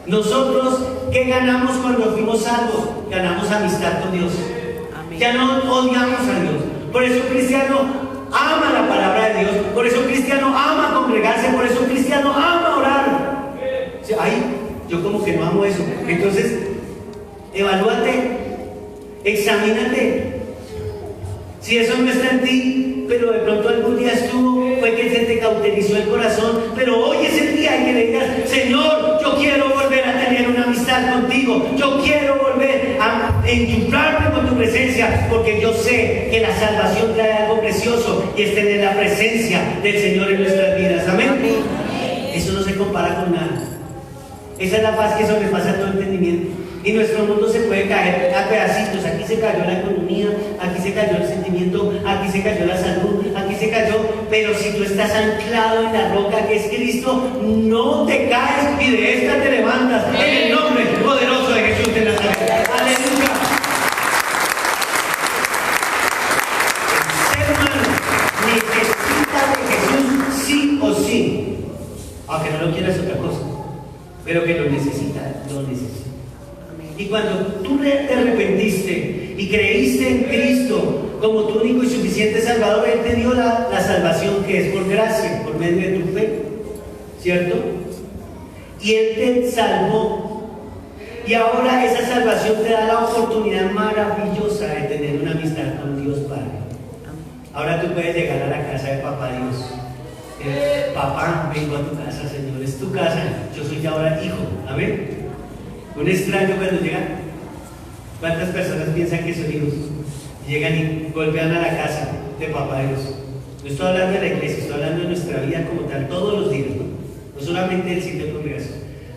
Nosotros, ¿qué ganamos cuando fuimos salvos? Ganamos amistad con Dios. Amén. Ya no odiamos a Dios. Por eso un cristiano ama la palabra de Dios. Por eso un cristiano ama congregarse. Por eso un cristiano ama orar. Ay, yo como que no amo eso. Entonces, evalúate, examínate. Si eso no está en ti, pero de pronto algún día estuvo, fue que se te cauterizó el corazón, pero hoy es el día en que le digas: Señor, yo quiero volver a tener una amistad contigo, yo quiero volver a enchufarme con tu presencia, porque yo sé que la salvación trae algo precioso, y es tener la presencia del Señor en nuestras vidas. Amén. Eso no se compara con nada. Esa es la paz que sobrepasa todo entendimiento. Y nuestro mundo se puede caer a pedacitos. Aquí se cayó la economía, aquí se cayó el sentimiento, aquí se cayó la salud, aquí se cayó. Pero si tú estás anclado en la roca que es Cristo, no te caes y de esta te levantas. En el nombre poderoso de Jesús de Nazaret. Aleluya. El ser humano necesita de Jesús sí o sí. Aunque no lo quieras otra cosa, pero que lo necesita, lo necesita. Y cuando tú te arrepentiste y creíste en Cristo como tu único y suficiente Salvador. Él te dio la salvación que es por gracia, por medio de tu fe, ¿cierto? Y Él te salvó. Y ahora esa salvación te da la oportunidad maravillosa de tener una amistad con Dios Padre. Ahora tú puedes llegar a la casa de Papá Dios. Papá, vengo a tu casa, Señor, es tu casa, yo soy ahora hijo. Amén. Un extraño cuando llega, ¿cuántas personas piensan que son hijos? Llegan y golpean a la casa de Papá Dios. No estoy hablando de la iglesia, estoy hablando de nuestra vida como tal, todos los días, no solamente del sitio de congregación.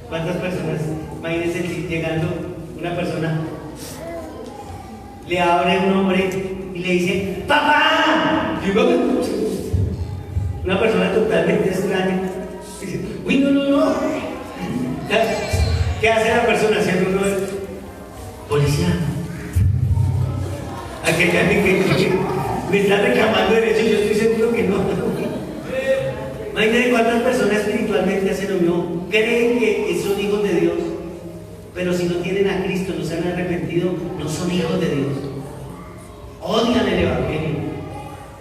¿Cuántas personas, imagínense llegando una persona, le abre un hombre y le dice, ¡Papá! Una persona totalmente extraña dice, uy, no. ¿Qué hace la persona haciendo uno? Policía. Aquella que me está reclamando derecho, yo estoy seguro que no. Imagínate cuántas personas espiritualmente hacen lo mismo, creen que son hijos de Dios, pero si no tienen a Cristo, no se han arrepentido, no son hijos de Dios. Odian el Evangelio,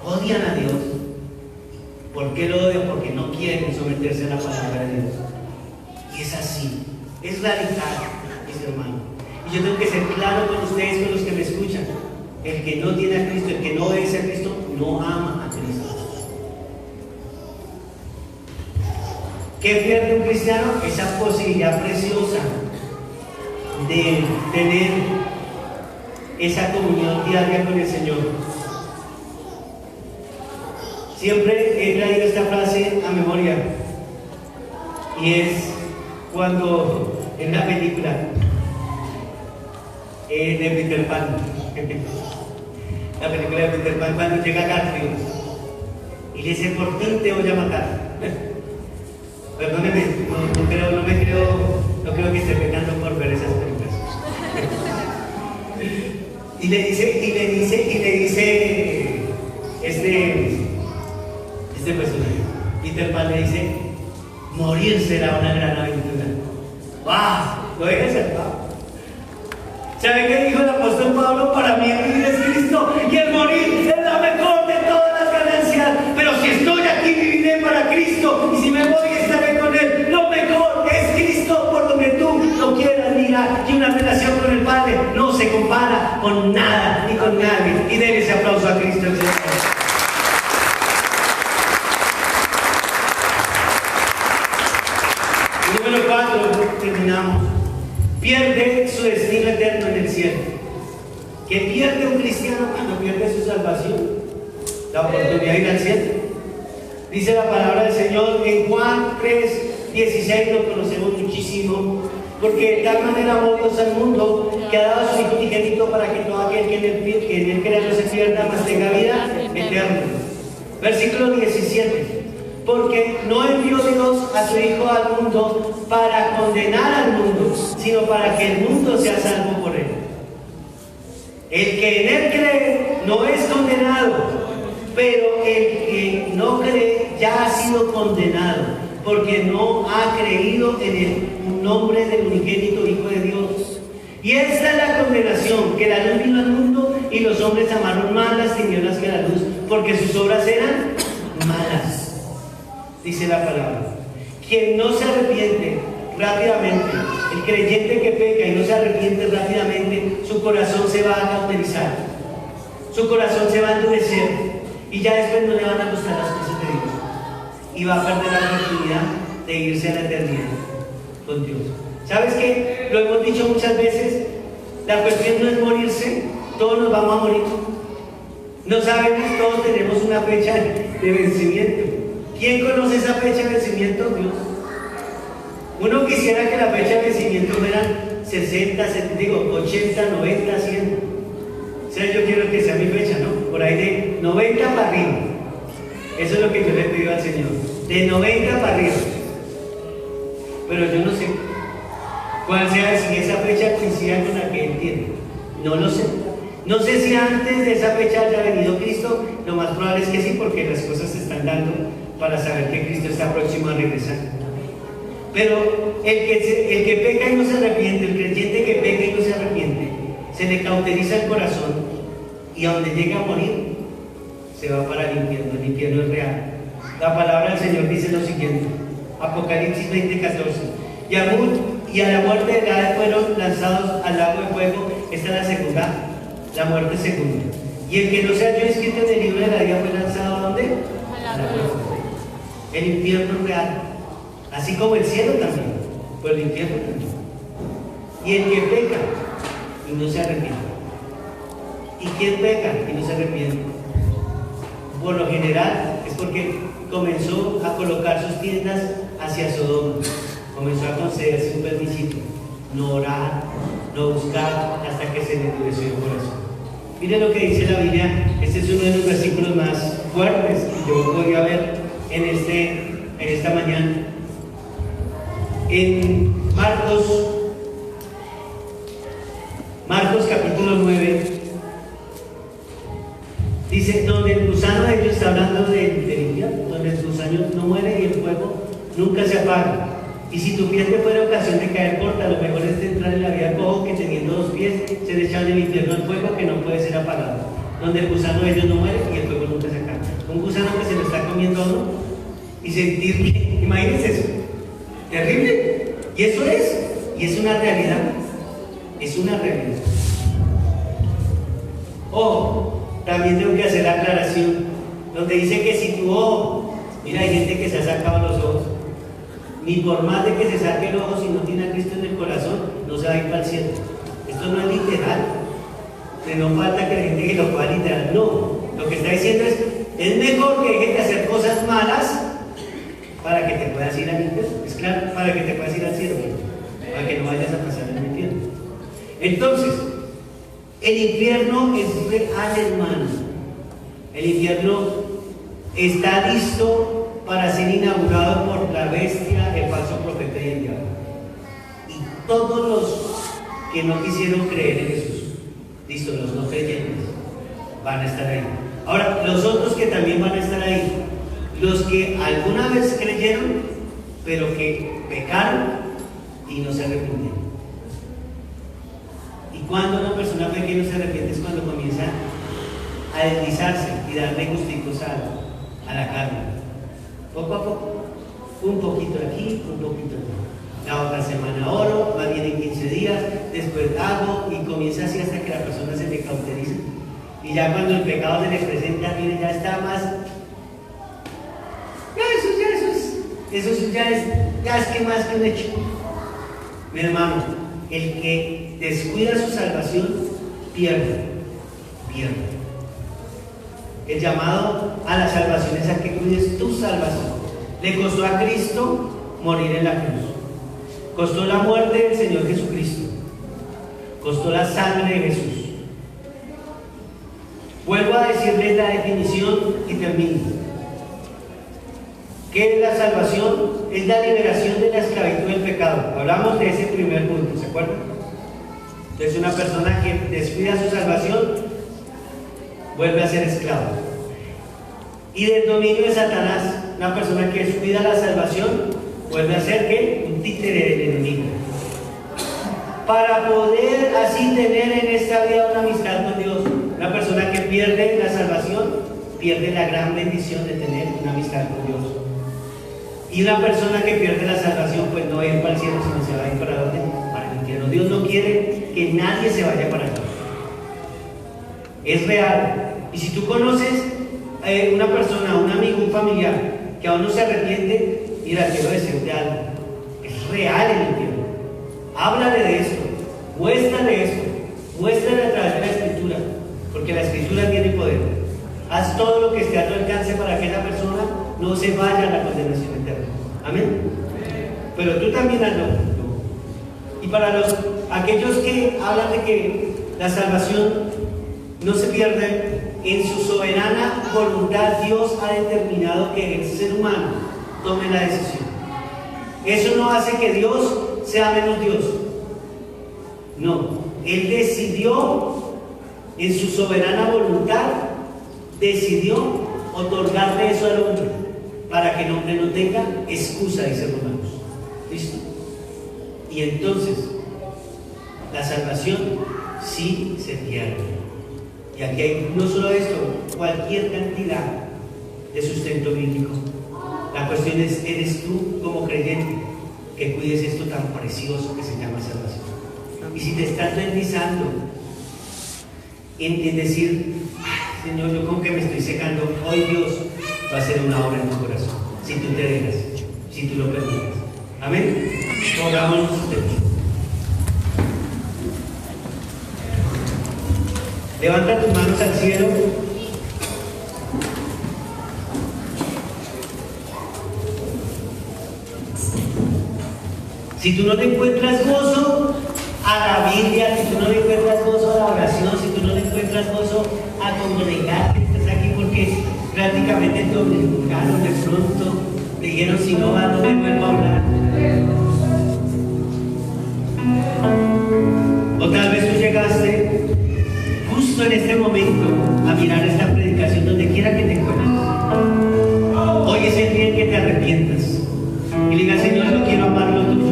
odian a Dios. ¿Por qué lo odian? Porque no quieren someterse a la palabra de Dios. Y es así, es radical, mis hermanos. Y yo tengo que ser claro con ustedes, con los que me escuchan. El que no tiene a Cristo, el que no obedece a Cristo, no ama a Cristo. ¿Qué pierde un cristiano? Esa posibilidad preciosa de tener esa comunión diaria con el Señor. Siempre he traído esta frase a memoria, y es cuando en la película de Peter Pan, la película de Peter Pan, cuando llega Garfield y le dice, por fin te voy a matar. Perdóneme, no creo que esté pecando por ver esas películas. Y le dice este personaje, Peter Pan le dice, morir será una gran aventura. ¡Wow! Lo deja salvado. ¿Sabe qué dijo el apóstol Pablo? Para mí el vivir es Cristo y el morir es la mejor de todas las ganancias. Pero si estoy aquí, viviré para Cristo, y si me voy, estaré con Él. Lo mejor es Cristo, por donde tú lo quieras mirar. Y una relación con el Padre no se compara con nada ni con nadie. Y den ese aplauso a Cristo el Señor. Número 4, terminamos. Pierde su destino eterno en el cielo. ¿Qué pierde un cristiano cuando pierde su salvación? La oportunidad de ir al cielo. Dice la palabra del Señor en Juan 3:16, lo conocemos muchísimo. Porque de tal manera amó Dios al mundo, que ha dado a su Hijo unigénito, para que todo aquel que en él crea no se pierda, mas tenga vida eterna. Versículo 17. Porque no envió Dios a su Hijo al mundo para condenar al mundo, sino para que el mundo sea salvo por él. El que en él cree no es condenado, pero el que no cree ya ha sido condenado, porque no ha creído en el nombre del unigénito Hijo de Dios. Y esta es la condenación, que la luz vino al mundo y los hombres amaron más las tinieblas que la luz, porque sus obras eran malas. Dice la palabra. Quien no se arrepiente rápidamente, el creyente que peca y no se arrepiente rápidamente, su corazón se va a cauterizar, su corazón se va a endurecer, y ya después no le van a gustar las cosas de Dios, y va a perder la oportunidad de irse a la eternidad con Dios. ¿Sabes qué? Lo hemos dicho muchas veces, la cuestión no es morirse, todos nos vamos a morir. No sabemos, todos tenemos una fecha de vencimiento. ¿Quién conoce esa fecha de vencimiento? Dios. Uno quisiera que la fecha de vencimiento fueran 60, 80, 90, 100. O sea, yo quiero que sea mi fecha, ¿no? Por ahí de 90 para arriba. Eso es lo que yo le pido al Señor. De 90 para arriba. Pero yo no sé cuál sea, si esa fecha coincida con la que Él tiene. No lo sé. No sé si antes de esa fecha haya venido Cristo. Lo más probable es que sí, porque las cosas se están dando para saber que Cristo está próximo a regresar. Pero el que peca y no se arrepiente, el creyente que peca y no se arrepiente, se le cauteriza el corazón, y a donde llega a morir, se va para el infierno es real. La palabra del Señor dice lo siguiente, Apocalipsis 20:14, y a la muerte de Hades fueron lanzados al lago de fuego. Esta es la segunda, la muerte segunda. Y el que no se halló escrito en el libro de la vida fue lanzado ¿a dónde? A la muerte. El infierno es real, así como el cielo también, pero el infierno también. Y el que peca y no se arrepiente. ¿Y quién peca y no se arrepiente? Por lo general es porque comenzó a colocar sus tiendas hacia Sodoma, comenzó a concederse un permisito, no orar, no buscar, hasta que se le endureció el corazón. Miren lo que dice la Biblia. Este es uno de los versículos más fuertes que yo podría ver en esta mañana. En Marcos capítulo 9, dice, donde el gusano de ellos, está hablando del infierno, donde el gusano no muere y el fuego nunca se apaga. Y si tu pie te fuera ocasión de caer corta, lo mejor es entrar en la vida cojo, que teniendo 2 pies se echan en el infierno al fuego que no puede ser apagado, donde el gusano de ellos no muere y el fuego nunca se apaga. Un gusano que se lo está comiendo a uno y sentir que, imagínense eso, terrible. Y eso es una realidad, es una realidad. También tengo que hacer la aclaración, donde dice que si tu ojo, mira, hay gente que se ha sacado los ojos, ni por más de que se saque el ojo, si no tiene a Cristo en el corazón, no se va a ir para el cielo. Esto no es literal, que no falta que la gente que lo pueda literal, no. Lo que está diciendo es mejor que dejes de hacer cosas malas para que te puedas ir al infierno. Es claro, para que te puedas ir al cielo, para que no vayas a pasar en el infierno. Entonces, el infierno es real, hermano. El infierno está listo para ser inaugurado por la bestia, el falso profeta y el diablo. Y todos los que no quisieron creer en Jesús, listo, los no creyentes, van a estar ahí. Ahora, los otros que también van a estar ahí, los que alguna vez creyeron, pero que pecaron y no se arrepintieron. Y cuando una persona peca y no se arrepiente es cuando comienza a deslizarse y darle gusticos a la carne. Poco a poco, un poquito aquí, un poquito aquí. La otra semana oro, va bien en 15 días, después hago y comienza así hasta que la persona se le cauteriza. Y ya cuando el pecado se le presenta, mire, ya está más. Eso ya es que más que un hecho. Mi hermano, el que descuida su salvación, pierde. El llamado a la salvación es a que cuides tu salvación. Le costó a Cristo morir en la cruz. Costó la muerte del Señor Jesucristo. Costó la sangre de Jesús. Vuelvo a decirles la definición y termino. ¿Qué es la salvación? Es la liberación de la esclavitud del pecado. Hablamos de ese primer punto, ¿se acuerdan? Entonces una persona que descuida su salvación vuelve a ser esclavo. Y del dominio de Satanás, una persona que descuida la salvación vuelve a ser ¿qué? Un títere del enemigo. Para poder así tener en esta vida una amistad con Dios, una persona que pierde la salvación pierde la gran bendición de tener una amistad con Dios. Y una persona que pierde la salvación pues no va a ir para el cielo, sino se va a ir para ¿dónde? Para el infierno. Dios no quiere que nadie se vaya para allá. Es real. Y si tú conoces una persona, un amigo, un familiar que aún no se arrepiente, mira, quiero decirte algo. Es real el infierno. Háblale de esto, muéstrale esto, muéstrale a través de la Escritura, porque la Escritura tiene poder. Haz todo lo que esté a tu alcance para que esa persona no se vaya a la condenación eterna. Amén. Pero tú también hazlo. Y para aquellos que hablan de que la salvación no se pierde, en su soberana voluntad Dios ha determinado que el ser humano tome la decisión. Eso no hace que Dios sea menos Dios. No, Él decidió en su soberana voluntad, decidió otorgarle eso al hombre para que el hombre no tenga excusa, dice Romanos. ¿Listo? Y entonces la salvación sí se pierde. Y aquí hay no solo esto, cualquier cantidad de sustento bíblico. La cuestión es, ¿eres tú como creyente que cuides esto tan precioso que se llama salvación? Y si te estás deslizando en decir, ay, Señor, yo como que me estoy secando, hoy Dios va a hacer una obra en tu corazón, si tú te dejas, si tú lo permites. Amén. Pongámonos ustedes. Levanta tus manos al cielo. Si tú no le encuentras gozo a la Biblia, si tú no le encuentras gozo a la oración, si tú no le encuentras gozo a congregarte, estás aquí porque prácticamente te obligaron de pronto, te dijeron si no va, no me vuelvo a hablar. O tal vez tú llegaste justo en este momento a mirar esta predicación donde quiera que te encuentres. Hoy es el día en que te arrepientas y le digas, Señor, yo quiero amar lo tuyo.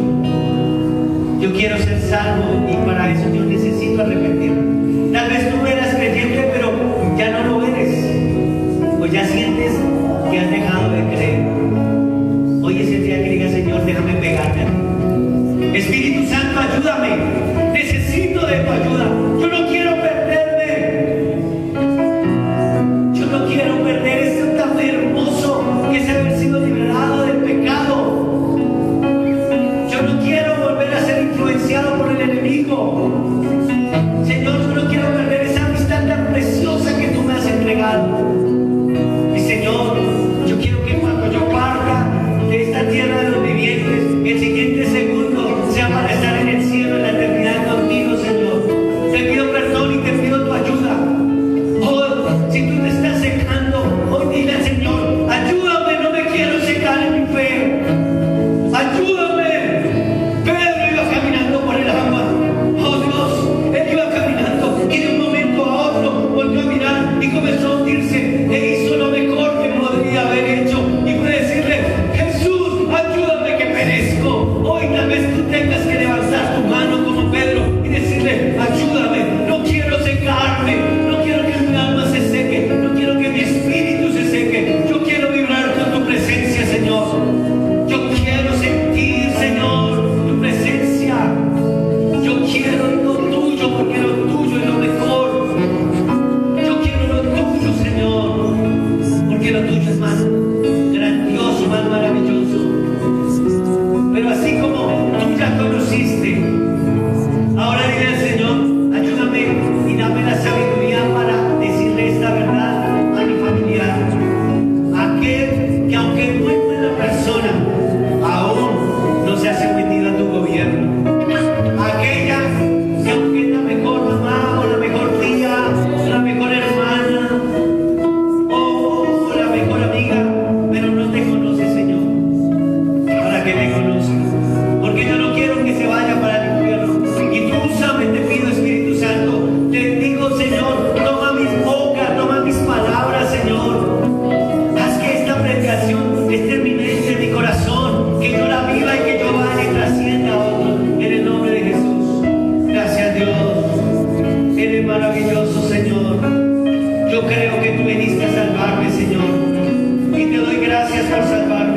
Yo quiero ser salvo y para eso yo necesito arrepentirme. Tal vez tú eras creyente, pero ya no lo eres. O ya sientes que has dejado de creer. Hoy es el día que digas, Señor, déjame pegarme a ti. Espíritu Santo, ayúdame. Necesito de tu ayuda. Yo no quiero perderme. Yo no quiero perder esto tan hermoso que es haber sido liberado del pecado. Yo no quiero volver a ser influenciado por el enemigo. Señor, yo no quiero perder esa amistad tan preciosa que tú me has entregado. Y Señor, yo quiero que cuando yo parta de esta tierra de los vivientes, el siguiente segundo sea para estar en el cielo, en la eternidad contigo, Señor. Te pido perdón y te pido tu ayuda. Oh, si tú te estás secando, hoy dile al Señor, ayúdame, no me quiero secar en mi fe. Ayúdame. Pedro iba caminando por el agua. Oh Dios, él iba caminando y de un momento a otro volvió a mirar y comenzó a hundirse. E hizo lo mejor que podría haber hecho y fue decirle, Jesús, ayúdame que perezco. Hoy tal vez tú tengas que levantar tu mano como Pedro y decirle, ayúdame, no quiero secarme, no quiero que mi alma se seque, no quiero que mi espíritu se seque. Yo quiero vibrar con tu presencia, Señor. Yo quiero sentir, Señor, tu presencia. Yo quiero lo tuyo porque lo tuyo es lo mejor. Yo quiero lo tuyo, Señor, porque lo tuyo es más grandioso, más maravilloso. Pero así como tú ya conociste, ahora dile al Señor, ayúdame y dame la sabiduría para decirle esta verdad a mi familiar. Aquel que aunque no es buena persona, aún no se ha sometido a tu gobierno. Aquella que aunque es la mejor mamá o la mejor tía o la mejor hermana o la mejor amiga, pero no te conoce, Señor, para que te conozca. Porque yo no quiero que se vaya para el infierno. Y tú úsame, te pido, Espíritu Santo. Te digo, Señor, toma mis bocas, toma mis palabras, Señor. Haz que esta predicación esté en mi mente, en mi corazón, que yo la viva y que yo vaya y trascienda a otros. En el nombre de Jesús. Gracias, Dios. Eres maravilloso, Señor. Yo creo que tú viniste a salvarme, Señor. Y te doy gracias por salvarme.